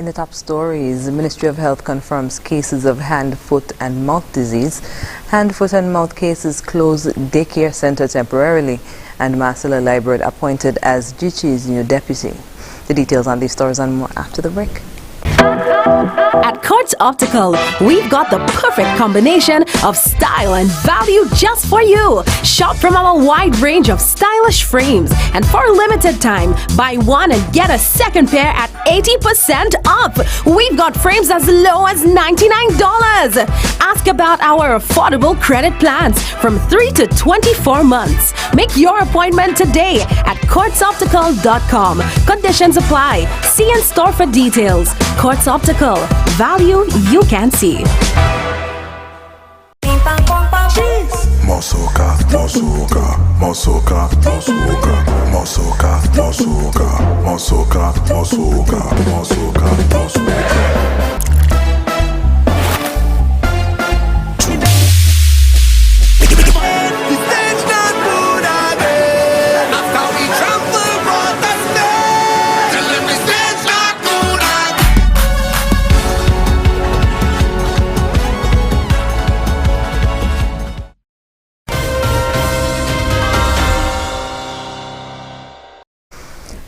In the top stories, the Ministry of Health confirms cases of hand, foot and mouth disease. Hand, foot and mouth cases close daycare center temporarily, and Marcella Liebert appointed as GC's new deputy. The details on these stories and more after the break. At Courts Optical, we've got the perfect combination of style and value just for you. Shop from our wide range of stylish frames, and for a limited time, buy one and get a second pair at 80% off. We've got frames as low as $99. Ask about our affordable credit plans from 3 to 24 months. Make your appointment today at courtsoptical.com. Conditions apply. See in store for details. Courts Optical. Value you can see. Mosoka, mosoka, mosoka, mosoka, mosoka, mosoka, mosoka, mosoka, mosoka, mosoka.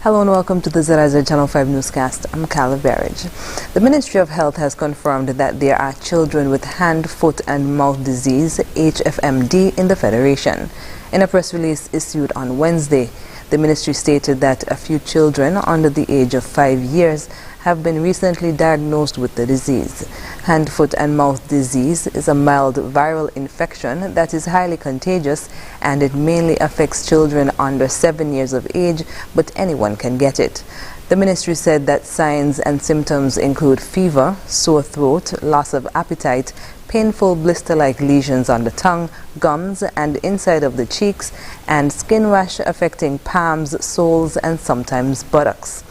Hello and welcome to the ZIZ Channel 5 newscast. I'm Carla Berridge. The Ministry of Health has confirmed that there are children with hand, foot and mouth disease, HFMD, in the Federation. In a press release issued on Wednesday, the ministry stated that a few children under the age of 5 years have been recently diagnosed with the disease. Hand, foot and mouth disease is a mild viral infection that is highly contagious, and it mainly affects children under 7 years of age, but anyone can get it. The ministry said that signs and symptoms include fever, sore throat, loss of appetite, painful blister-like lesions on the tongue, gums and inside of the cheeks, and skin rash affecting palms, soles and sometimes buttocks.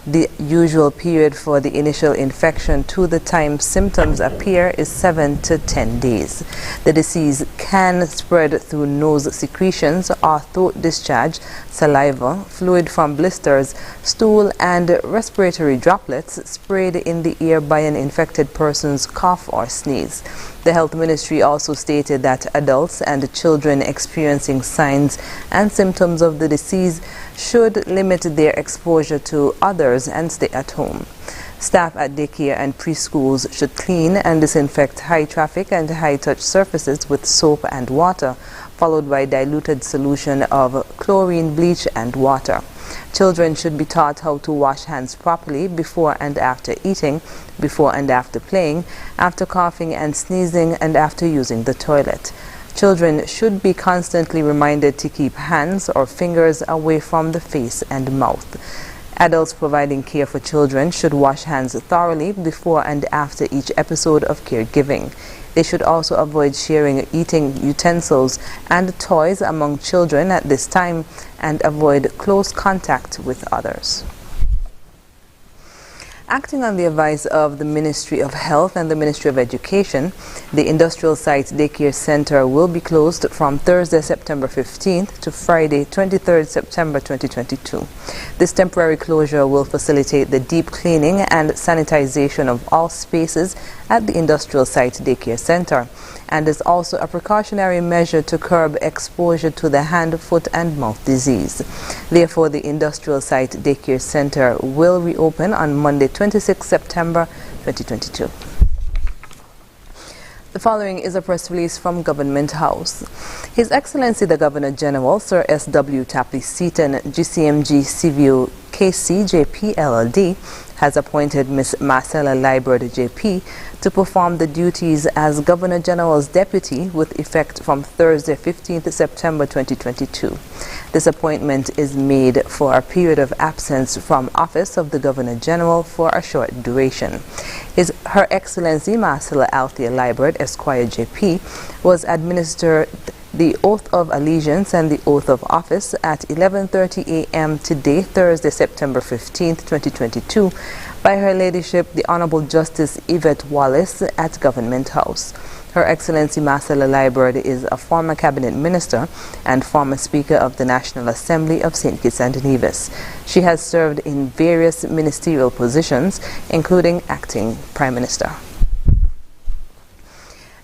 The usual period for the initial infection to the time symptoms appear is 7 to 10 days. The disease can spread through nose secretions or throat discharge, saliva, fluid from blisters, stool and respiratory droplets sprayed in the ear by an infected person's cough or sneeze. The Health Ministry also stated that adults and children experiencing signs and symptoms of the disease should limit their exposure to others and stay at home. Staff at daycare and preschools should clean and disinfect high traffic and high touch surfaces with soap and water, followed by diluted solution of chlorine, bleach and water. Children should be taught how to wash hands properly before and after eating, before and after playing, after coughing and sneezing, and after using the toilet. Children should be constantly reminded to keep hands or fingers away from the face and mouth. Adults providing care for children should wash hands thoroughly before and after each episode of caregiving. They should also avoid sharing eating utensils and toys among children at this time and avoid close contact with others. Acting on the advice of the Ministry of Health and the Ministry of Education, the industrial site Daycare Center will be closed from Thursday, September 15th to Friday, 23rd September 2022. This temporary closure will facilitate the deep cleaning and sanitization of all spaces at the industrial site Daycare Center, and is also a precautionary measure to curb exposure to the hand, foot and mouth disease. Therefore, the industrial site Daycare Center will reopen on Monday, 26 September 2022. The following is a press release from Government House. His Excellency the Governor General, Sir S.W. Tapley Seaton, GCMG Civil KC JP LLD, has appointed Ms. Marcella Liebert JP to perform the duties as Governor General's deputy with effect from Thursday, 15th September 2022. This appointment is made for a period of absence from office of the Governor General for a short duration. Her Excellency Marcella Althea Liebert, Esquire JP, was administered the oath of allegiance and the oath of office at 11:30 a.m. today, Thursday, September 15th, 2022, by Her Ladyship the Honorable Justice Yvette Wallace at Government House. Her Excellency Marcella Liburd is a former cabinet minister and former Speaker of the National Assembly of St. Kitts and Nevis. She has served in various ministerial positions, including acting Prime Minister.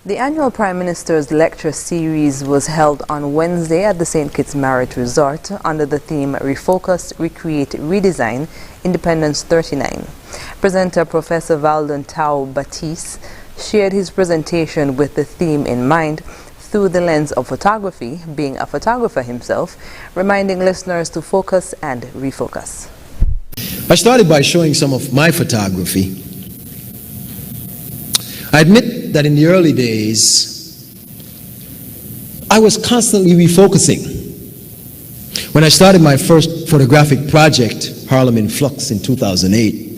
The annual Prime Minister's lecture series was held on Wednesday at the St. Kitts Marriott Resort under the theme Refocus, Recreate, Redesign, Independence 39. Presenter Professor Valdon Tau Batiste shared his presentation with the theme in mind through the lens of photography, being a photographer himself, reminding listeners to focus and refocus. I started by showing some of my photography. I admit that in the early days, I was constantly refocusing. When I started my first photographic project, Harlem in Flux, in 2008,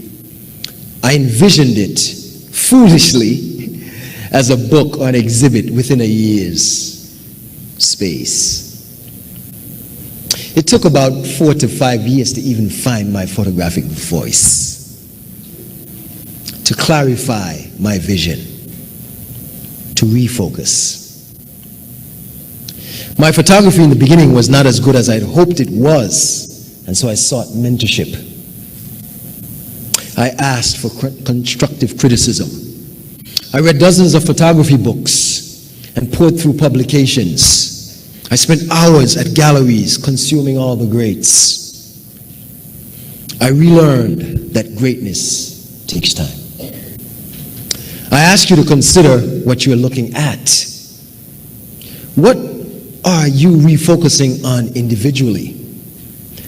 I envisioned it foolishly as a book or an exhibit within a year's space. It took about 4 to 5 years to even find my photographic voice, to clarify my vision, to refocus. My photography in the beginning was not as good as I'd hoped it was, and so I sought mentorship. I asked for constructive criticism. I read dozens of photography books and poured through publications. I spent hours at galleries consuming all the greats. I relearned that greatness takes time. I ask you to consider what you're looking at. What are you refocusing on individually?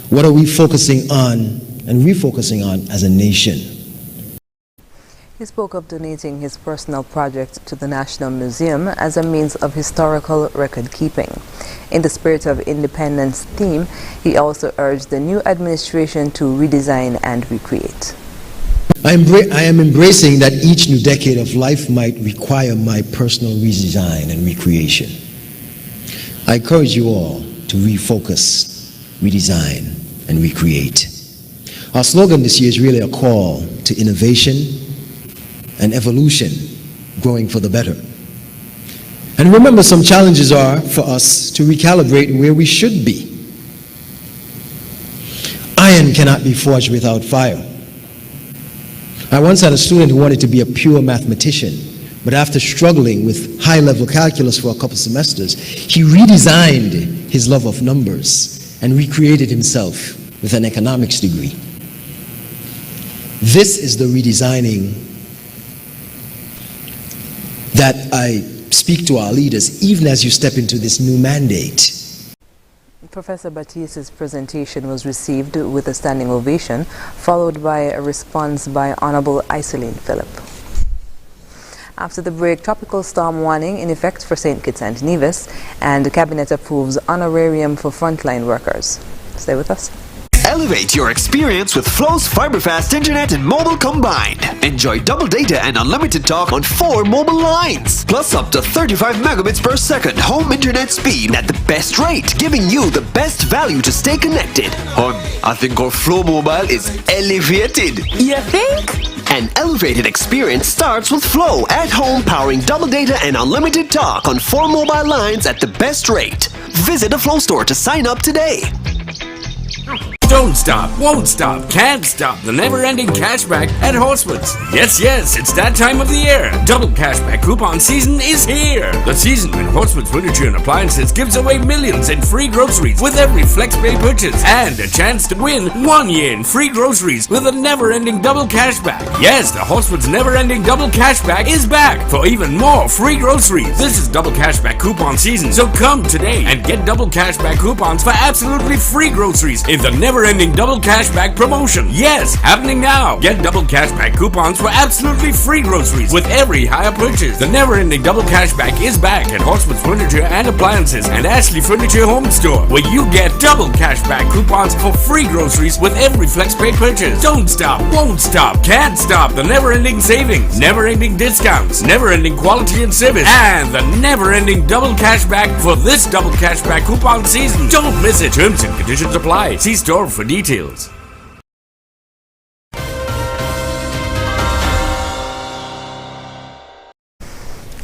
What are we focusing on and refocusing on as a nation? He spoke of donating his personal project to the National Museum as a means of historical record keeping. In the spirit of independence theme, he also urged the new administration to redesign and recreate. I am embracing that each new decade of life might require my personal redesign and recreation. I encourage you all to refocus, redesign, and recreate. Our slogan this year is really a call to innovation and evolution, growing for the better. And remember, some challenges are for us to recalibrate where we should be. Iron cannot be forged without fire. I once had a student who wanted to be a pure mathematician, but after struggling with high-level calculus for a couple semesters, he redesigned his love of numbers and recreated himself with an economics degree. This is the redesigning that I speak to our leaders, even as you step into this new mandate. Professor Batiste's presentation was received with a standing ovation, followed by a response by Honorable Iselin Phillip. After the break, tropical storm warning in effect for St. Kitts and Nevis, and the Cabinet approves honorarium for frontline workers. Stay with us. Elevate your experience with Flow's fiber-fast internet and mobile combined. Enjoy double data and unlimited talk on 4 mobile lines, plus up to 35 megabits per second home internet speed at the best rate, giving you the best value to stay connected. Hon, I think our Flow mobile is elevated. You think? An elevated experience starts with Flow at home, powering double data and unlimited talk on 4 mobile lines at the best rate. Visit a Flow store to sign up today. Don't stop, won't stop, can't stop the never-ending cashback at Horsewoods. Yes, it's that time of the year. Double cashback coupon season is here. The season when Horsewoods Furniture and Appliances gives away millions in free groceries with every FlexPay purchase and a chance to win 1 year in free groceries with a never-ending double cashback. Yes, the Horsewoods never-ending double cashback is back for even more free groceries. This is double cashback coupon season, so come today and get double cashback coupons for absolutely free groceries in the never-ending double cashback promotion. Yes, happening now. Get double cashback coupons for absolutely free groceries with every higher purchase. The never-ending double cashback is back at Horsewoods Furniture and Appliances and Ashley Furniture Home Store, where you get double cashback coupons for free groceries with every FlexPay purchase. Don't stop, won't stop, can't stop the never-ending savings, never-ending discounts, never-ending quality and service, and the never-ending double cashback for this double cashback coupon season. Don't miss it. Terms and conditions apply. See store for details.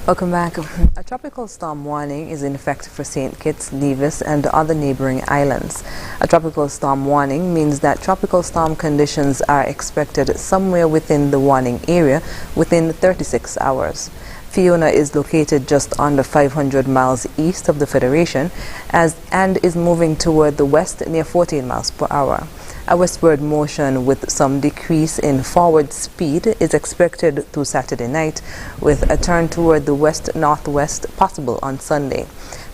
Welcome back. A tropical storm warning is in effect for St. Kitts, Nevis, and other neighboring islands. A tropical storm warning means that tropical storm conditions are expected somewhere within the warning area within 36 hours. Fiona is located just under 500 miles east of the Federation and is moving toward the west near 14 miles per hour. A westward motion with some decrease in forward speed is expected through Saturday night, with a turn toward the west-northwest possible on Sunday.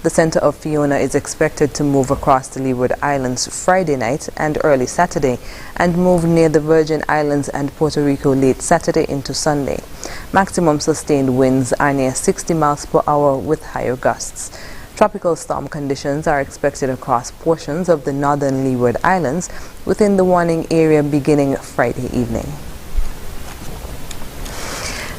The center of Fiona is expected to move across the Leeward Islands Friday night and early Saturday, and move near the Virgin Islands and Puerto Rico late Saturday into Sunday. Maximum sustained winds are near 60 miles per hour with higher gusts. Tropical storm conditions are expected across portions of the northern Leeward Islands within the warning area beginning Friday evening.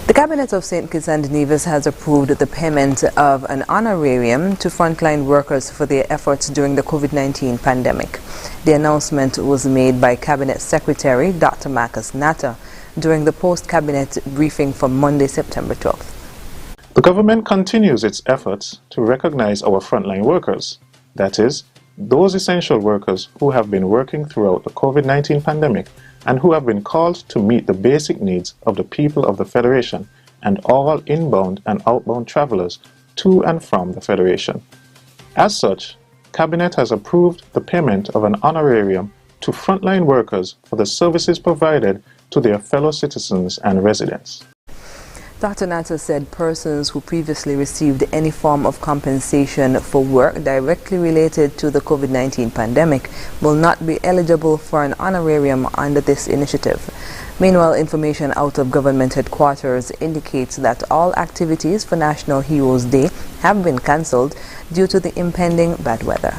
The Cabinet of St. Kitts and Nevis has approved the payment of an honorarium to frontline workers for their efforts during the COVID-19 pandemic. The announcement was made by Cabinet Secretary Dr. Marcus Natter during the post-cabinet briefing for Monday, September 12th. The government continues its efforts to recognize our frontline workers, that is, those essential workers who have been working throughout the COVID-19 pandemic and who have been called to meet the basic needs of the people of the Federation and all inbound and outbound travelers to and from the Federation. As such, Cabinet has approved the payment of an honorarium to frontline workers for the services provided to their fellow citizens and residents. Dr. Natter said persons who previously received any form of compensation for work directly related to the COVID-19 pandemic will not be eligible for an honorarium under this initiative. Meanwhile, information out of government headquarters indicates that all activities for National Heroes Day have been cancelled due to the impending bad weather.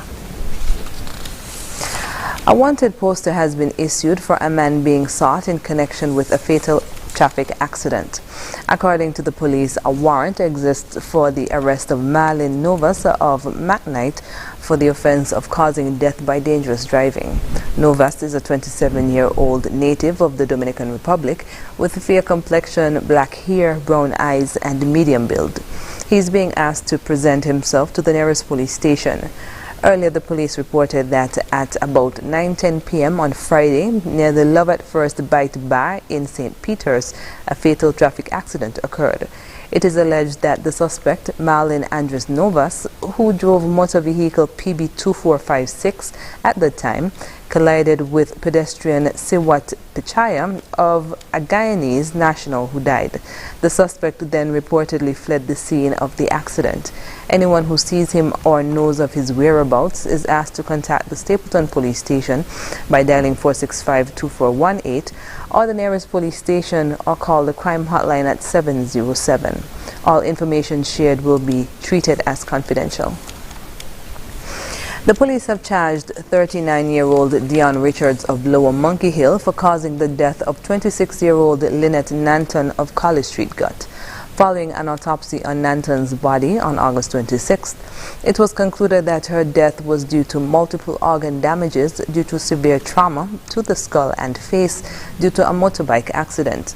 A wanted poster has been issued for a man being sought in connection with a fatal traffic accident. According to the police, a warrant exists for the arrest of Marlin Novas of McKnight for the offense of causing death by dangerous driving. Novas is a 27-year-old native of the Dominican Republic with fair complexion, black hair, brown eyes, and medium build. He is being asked to present himself to the nearest police station. Earlier, the police reported that at about 9:10 p.m. on Friday, near the Love at First Bite Bar in St. Peter's, a fatal traffic accident occurred. It is alleged that the suspect, Marlin Andres Novas, who drove motor vehicle PB2456 at the time, collided with pedestrian Siwat Pichaya of a Guyanese national who died. The suspect then reportedly fled the scene of the accident. Anyone who sees him or knows of his whereabouts is asked to contact the Stapleton Police Station by dialing 465-2418 or the nearest police station, or call the crime hotline at 707. All information shared will be treated as confidential. The police have charged 39-year-old Dion Richards of Lower Monkey Hill for causing the death of 26-year-old Lynette Nanton of College Street Gut. Following an autopsy on Nanton's body on August 26th, it was concluded that her death was due to multiple organ damages due to severe trauma to the skull and face due to a motorbike accident.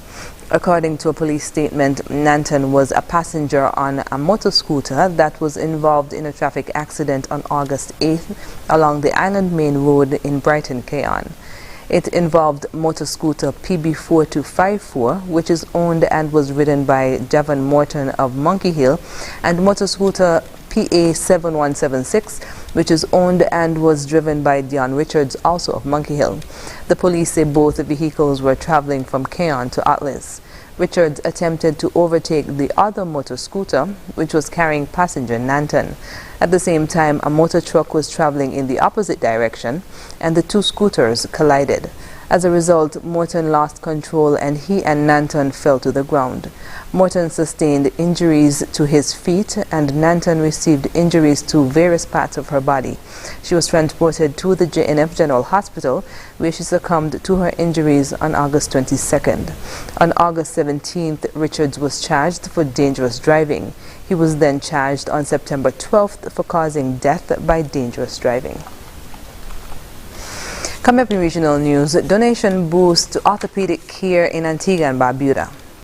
According to a police statement, Nanton was a passenger on a motor scooter that was involved in a traffic accident on August 8th along the Island Main Road in Brighton, Cayon. It involved motor scooter PB4254, which is owned and was ridden by Javon Morton of Monkey Hill, and motor scooter PA7176, which is owned and was driven by Dion Richards, also of Monkey Hill. The police say both vehicles were traveling from Cayon to Atlas. Richards attempted to overtake the other motor scooter, which was carrying passenger Nanton. At the same time, a motor truck was traveling in the opposite direction, and the two scooters collided. As a result, Morton lost control and he and Nanton fell to the ground. Morton sustained injuries to his feet and Nanton received injuries to various parts of her body. She was transported to the JNF General Hospital, where she succumbed to her injuries on August 22nd. On August 17th, Richards was charged for dangerous driving. He was then charged on September 12th for causing death by dangerous driving. Coming up in regional news, donation boost to orthopedic care in Antigua and Barbuda.